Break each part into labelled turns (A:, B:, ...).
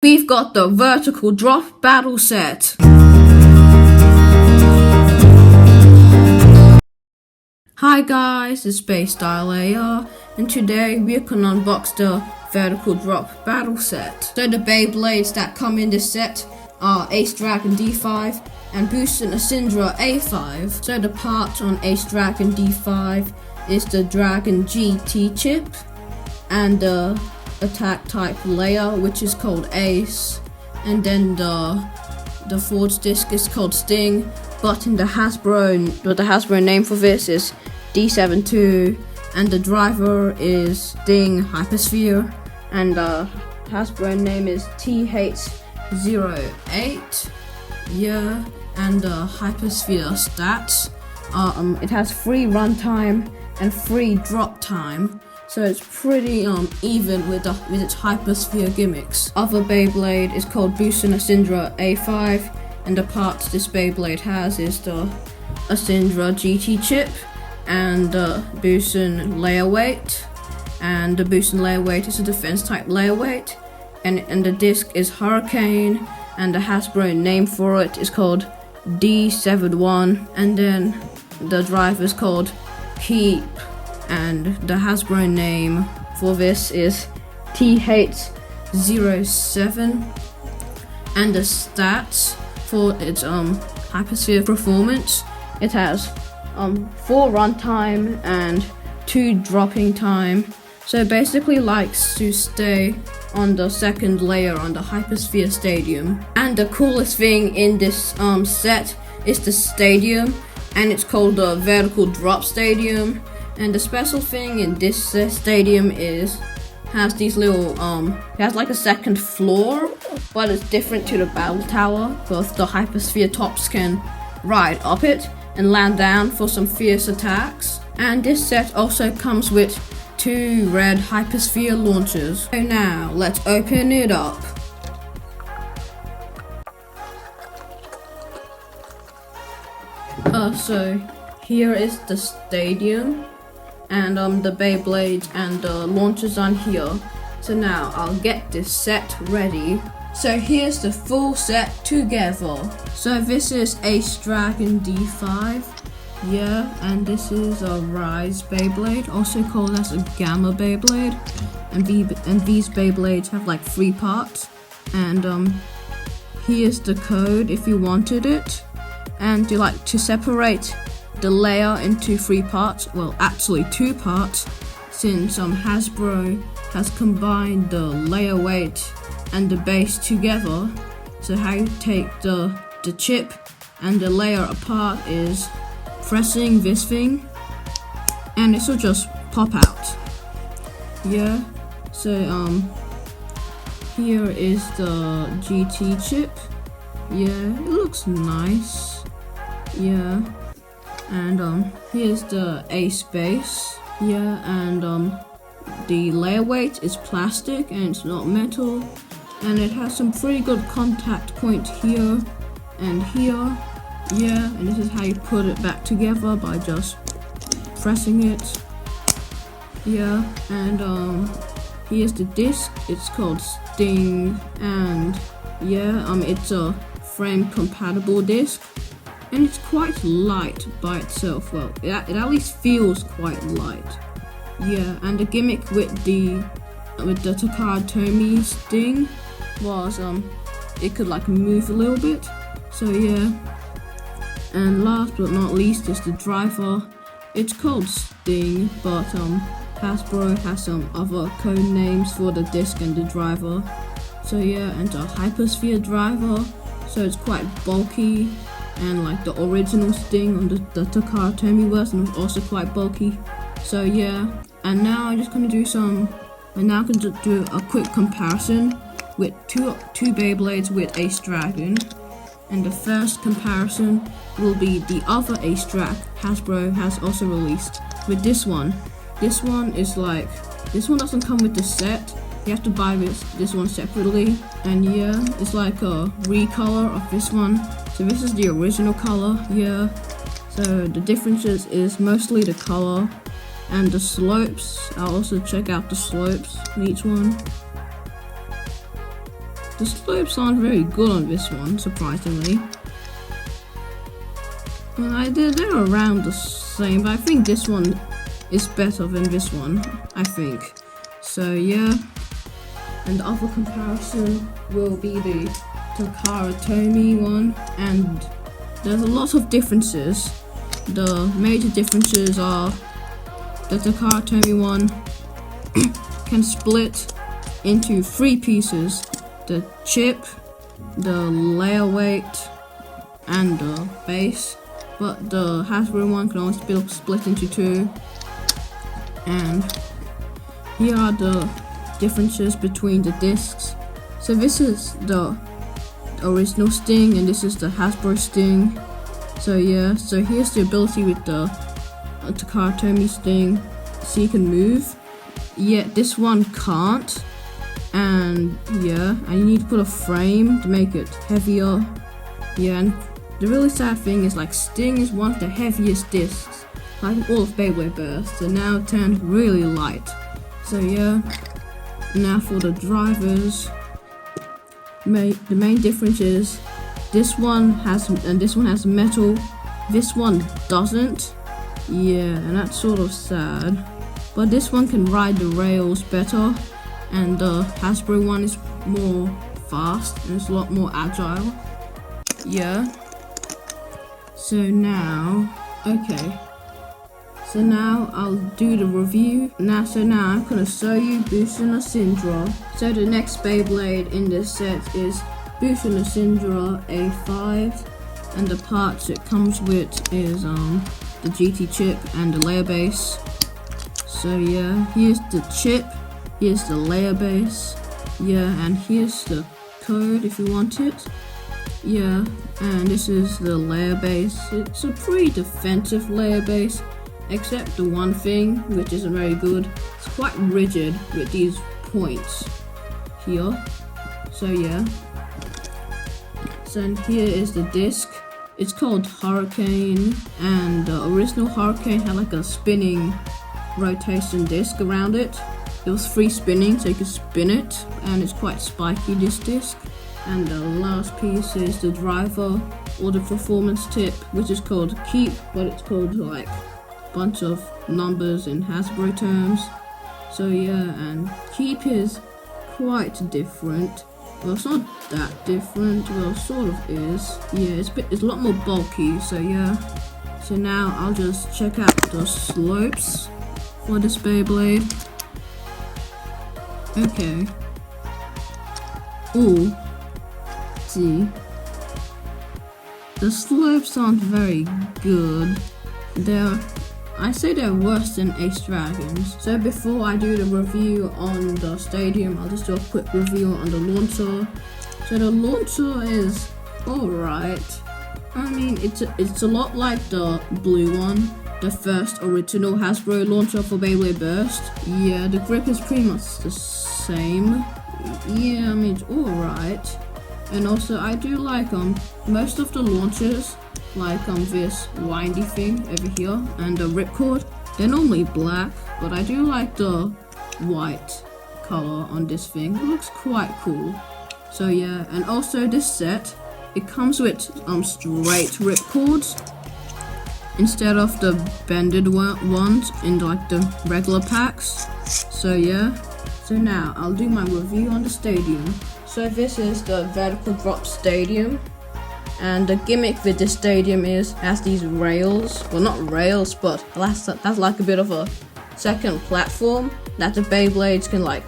A: we've got the vertical drop battle set. Hi guys, it's Space Style AR, and today we're gonna unbox the vertical drop battle set. So the Beyblades that come in this set are Ace Dragon D5 and Boost and Asindra A5. So the part on Ace Dragon D5 is the Dragon GT chip and the attack type layer, which is called Ace, and then the forged disc is called Sting, but the Hasbro name for this is D72, and the driver is Sting Hypersphere, and the Hasbro name is TH08. Yeah, and the Hypersphere stats it has free runtime and free drop time, so it's pretty even with its Hypersphere gimmicks. Other Beyblade is called Boost and Asindra A5, and the parts this Beyblade has is the Asindra GT chip and the Boost and layer weight, and the Boost and layer weight is a defense type layer weight, and the disc is Hurricane, and the Hasbro name for it is called D71, and then the driver is called Keep, and the Hasbro name for this is TH07, and the stats for its Hypersphere performance, it has 4 runtime and 2 dropping time, so it basically likes to stay on the second layer on the Hypersphere Stadium. And the coolest thing in this set is the stadium, and it's called the Vertical Drop Stadium. And the special thing in this stadium has these little it has like a second floor, but it's different to the battle tower. Both the Hypersphere tops can ride up it and land down for some fierce attacks. And this set also comes with 2 red Hypersphere launchers. So now let's open it up. So here is the stadium, and the Beyblades and the launchers on here. So now I'll get this set ready. So here's the full set together. So this is Ace Dragon D5, yeah, and this is a Rise Beyblade, also called as a Gamma Beyblade, and these Beyblades have like 3 parts, and here's the code if you wanted it. And you like to separate the layer into 3 parts, well actually 2 parts, since Hasbro has combined the layer weight and the base together. So how you take the chip and the layer apart is pressing this thing, and this will just pop out. Yeah, so here is the GT chip. Yeah, it looks nice. Yeah, and here's the Ace base. Yeah, and the layer weight is plastic and it's not metal, and it has some pretty good contact point here and here. Yeah, and this is how you put it back together, by just pressing it. Yeah, and here's the disc. It's called Sting, and yeah, it's a frame compatible disc, and it's quite light by itself. Well, it at least feels quite light. Yeah, and the gimmick with the Takara Tomy Sting was it could like move a little bit. So yeah, and last but not least is the driver. It's called Sting, but Hasbro has some other code names for the disc and the driver. So yeah, and the Hypersphere driver, so it's quite bulky, and like the original Sting on the Takara Tomy version was also quite bulky. So yeah, and now I'm just gonna do a quick comparison with two Beyblades with Ace Dragon. And the first comparison will be the other Ace Dragon Hasbro has also released with this one. This one doesn't come with the set. You have to buy this one separately. And yeah, it's like a recolor of this one. So this is the original color, yeah. So the differences is mostly the color and the slopes. I'll also check out the slopes in each one. The slopes aren't very good on this one, surprisingly. Well, they're around the same, but I think this one is better than this one, I think. So yeah, and the other comparison will be the Takara Tomy one, and there's a lot of differences. The major differences are the Takara Tomy one can split into 3 pieces: the chip, the layer weight, and the base. But the Hasbro one can only be split into 2. And here are the differences between the discs. So this is the original Sting, and this is the Hasbro Sting. So yeah, so here's the ability with the Takara Tomy Sting. So you can move, yet this one can't. And yeah, and you need to put a frame to make it heavier. Yeah, and the really sad thing is, like, Sting is one of the heaviest discs, like all of Beyblade Burst, so now it turned really light. So yeah, now for the drivers, the main difference is this one has metal, this one doesn't. Yeah, and that's sort of sad. But this one can ride the rails better, and the Hasbro one is more fast and it's a lot more agile. Yeah. So now I'll do the review. So now I'm gonna show you Bushin Syndra. So the next Beyblade in this set is Bushin Syndra A5, and the parts it comes with is the GT chip and the layer base. So yeah, here's the chip, here's the layer base, yeah, and here's the code if you want it. Yeah, and this is the layer base. It's a pretty defensive layer base, except the one thing which isn't very good. It's quite rigid with these points here. So yeah. So and here is the disc. It's called Hurricane, and the original Hurricane had like a spinning rotation disc around it. It was free spinning, so you could spin it, and it's quite spiky, this disc. And the last piece is the driver, or the performance tip, which is called Keep, but it's called like a bunch of numbers in Hasbro terms. So yeah, and Keep is quite different. Well, it's not that different, well, it sort of is. Yeah, it's a lot more bulky, so yeah. So now I'll just check out the slopes for this Beyblade. Okay. Ooh. See, the slopes aren't very good. I say they're worse than Ace Dragons. So before I do the review on the stadium, I'll just do a quick review on the launcher. So the launcher is alright. I mean, it's a lot like the blue one, the first original Hasbro launcher for Beyblade Burst. Yeah, the grip is pretty much the same. Yeah, I mean, it's alright. And also, I do like most of the launchers, like this windy thing over here and the ripcord. They're normally black, but I do like the white color on this thing. It looks quite cool. So yeah, and also this set, it comes with straight ripcords instead of the bended ones in like the regular packs. So yeah. So now I'll do my review on the stadium. So this is the vertical drop stadium, and the gimmick with this stadium is it has these rails, well not rails, but that's like a bit of a second platform that the Beyblades can like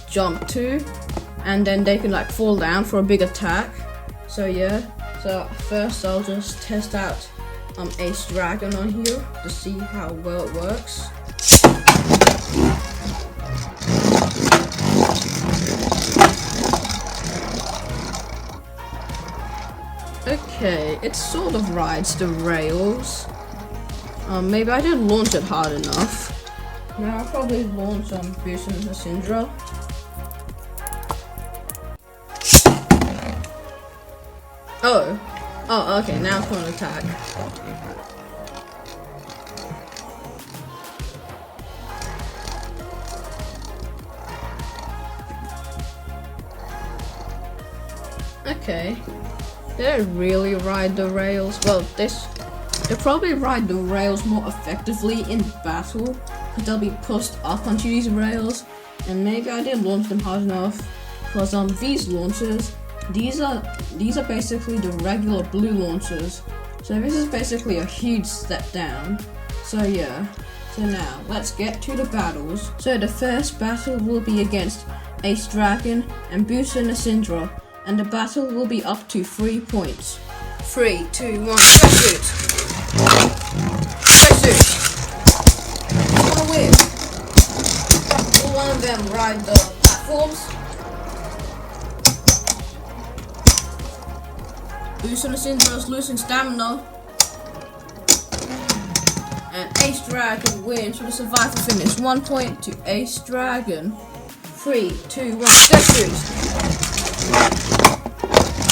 A: jump to, and then they can like fall down for a big attack. So yeah, so first I'll just test out Ace Dragon on here to see how well it works. Okay, it sort of rides the rails. Maybe I didn't launch it hard enough. Now I'll probably launch Bushin Syndra. Oh, okay, now it's going to attack. Okay. They don't really ride the rails. Well, they probably ride the rails more effectively in battle, because they'll be pushed up onto these rails. And maybe I didn't launch them hard enough, because these launchers, these are basically the regular blue launchers. So this is basically a huge step down. So yeah. So now let's get to the battles. So the first battle will be against Ace Dragon and Booster and Syndra, and the battle will be up to 3 points. 3, 2, 1, go shoot! Go shoot! Who's gonna win? Will one of them ride the platforms? Booster and Syndra is losing stamina. And Ace Dragon wins with a survival finish. 1 point to Ace Dragon. 3, 2, 1, go shoot!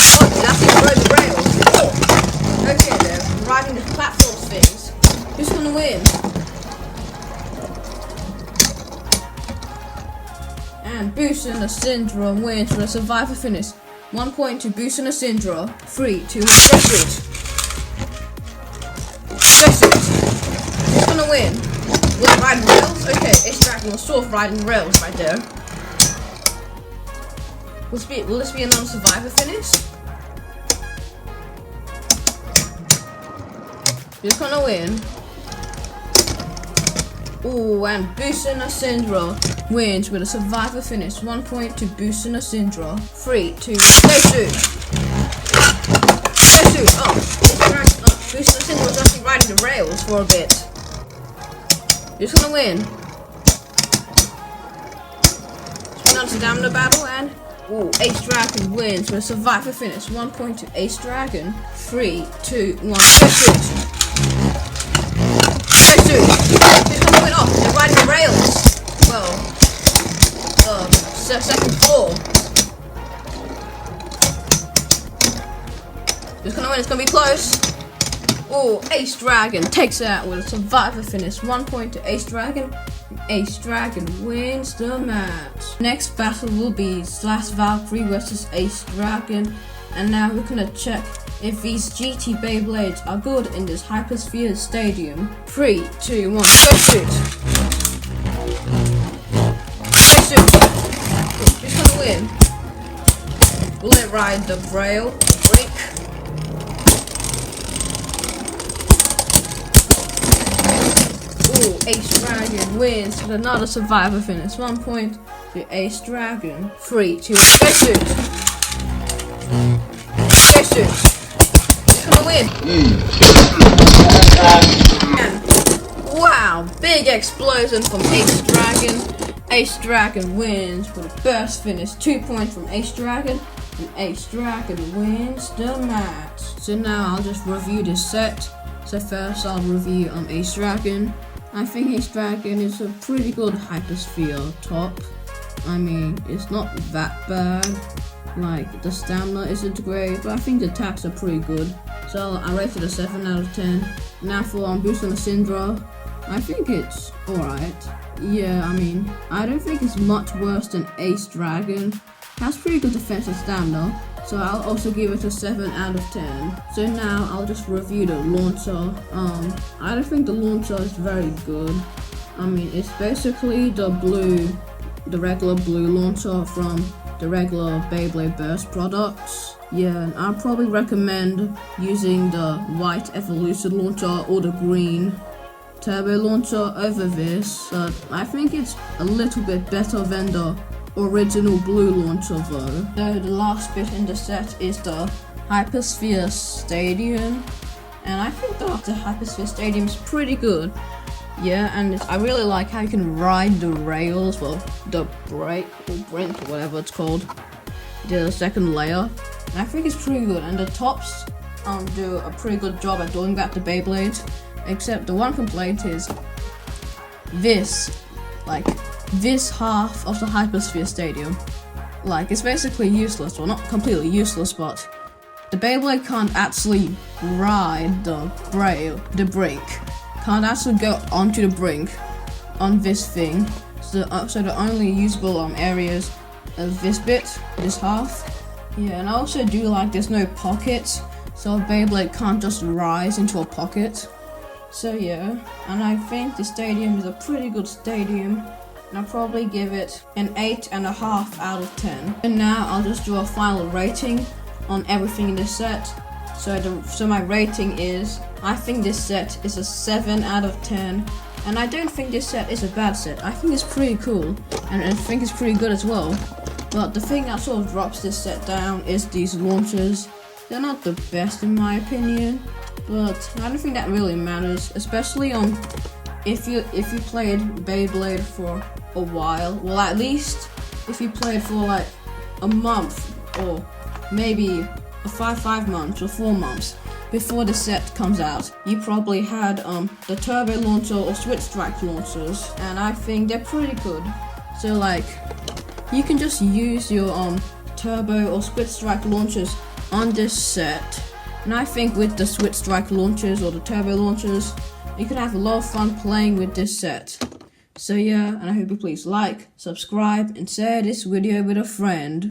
A: Oh, that's gonna ride the rails. Oh. Okay, they're riding the platform things. Who's gonna win? And Booster and Syndra wins with a survival finish. 1 point to Booster and Syndra. 3, 2, 1, go shoot! Go shoot! Who's gonna win? Will it ride rails? Okay, Ace Dragon was sort of riding rails right there. Will this be another survivor finish? Who's gonna win? Ooh, and Booster and Syndra wins with a survivor finish. 1 point to Booster and Syndra. 3, 2, 1, go shoot! Go shoot! Oh, Booster and Syndra was actually riding the rails for a bit. Who's gonna win? It's been on stamina battle and Ace Dragon wins with a survivor finish. 1 point to Ace Dragon. 3, 2, 1, go shoot! Go shoot! Who's gonna win? Oh, they're riding the rails. Well, second floor. Who's gonna win? It's gonna be close. Oh, Ace Dragon takes it out with a survivor finish. 1 point to Ace Dragon. Ace Dragon wins the match. Next battle will be Slash Valkyrie versus Ace Dragon. And now we're gonna check if these GT Beyblades are good in this Hypersphere Stadium. 3, 2, 1, go shoot! Go shoot! Who's gonna win? Will it ride the rail, the brink? Ace Dragon wins with another survivor finish. 1 point to Ace Dragon. 3, 2, 1, go shoot! Go shoot! Who's gonna win? And wow! Big explosion from Ace Dragon. Ace Dragon wins with a burst finish. 2 points from Ace Dragon. And Ace Dragon wins the match. So now I'll just review this set. So first I'll review Ace Dragon. I think Ace Dragon is a pretty good Hypersphere top. I mean, it's not that bad. Like, the stamina isn't great, but I think the attacks are pretty good. So I rate it a 7 out of 10. Now for Booster and Syndra, I think it's alright. Yeah, I mean, I don't think it's much worse than Ace Dragon. It has pretty good defensive stamina. So I'll also give it a 7 out of 10. So now I'll just review the launcher. I don't think the launcher is very good. I mean, it's basically the regular blue launcher from the regular Beyblade Burst products. Yeah, and I'll probably recommend using the white Evolution launcher or the green Turbo launcher over this. But I think it's a little bit better than the original blue launcher though. So the last bit in the set is the Hypersphere Stadium, and I think the Hypersphere Stadium is pretty good. Yeah, and I really like how you can ride the rails, well, the brake or brink or whatever it's called, the second layer. And I think it's pretty good, and the tops do a pretty good job at doing that to Beyblades. Except the one complaint is this half of the Hypersphere Stadium. Like, it's basically useless. Well, not completely useless, but the Beyblade can't actually ride the brink. Can't actually go onto the brink on this thing. So the only usable areas of this bit, this half. Yeah, and I also do like there's no pockets, so a Beyblade can't just rise into a pocket. So yeah, and I think the stadium is a pretty good stadium, and I'll probably give it an 8.5 out of 10. And now I'll just do a final rating on everything in this set. So my rating is, I think this set is a 7 out of 10, and I don't think this set is a bad set. I think it's pretty cool, and I think it's pretty good as well. But the thing that sort of drops this set down is these launchers. They're not the best in my opinion, but I don't think that really matters, especially if you played Beyblade for a while. Well, at least if you played for like a month or maybe 5 months or 4 months before the set comes out, you probably had the turbo launcher or switch strike launchers, and I think they're pretty good. So like, you can just use your turbo or switch strike launchers on this set, and I think with the switch strike launchers or the turbo launchers, you can have a lot of fun playing with this set. So yeah, and I hope you please like, subscribe, and share this video with a friend.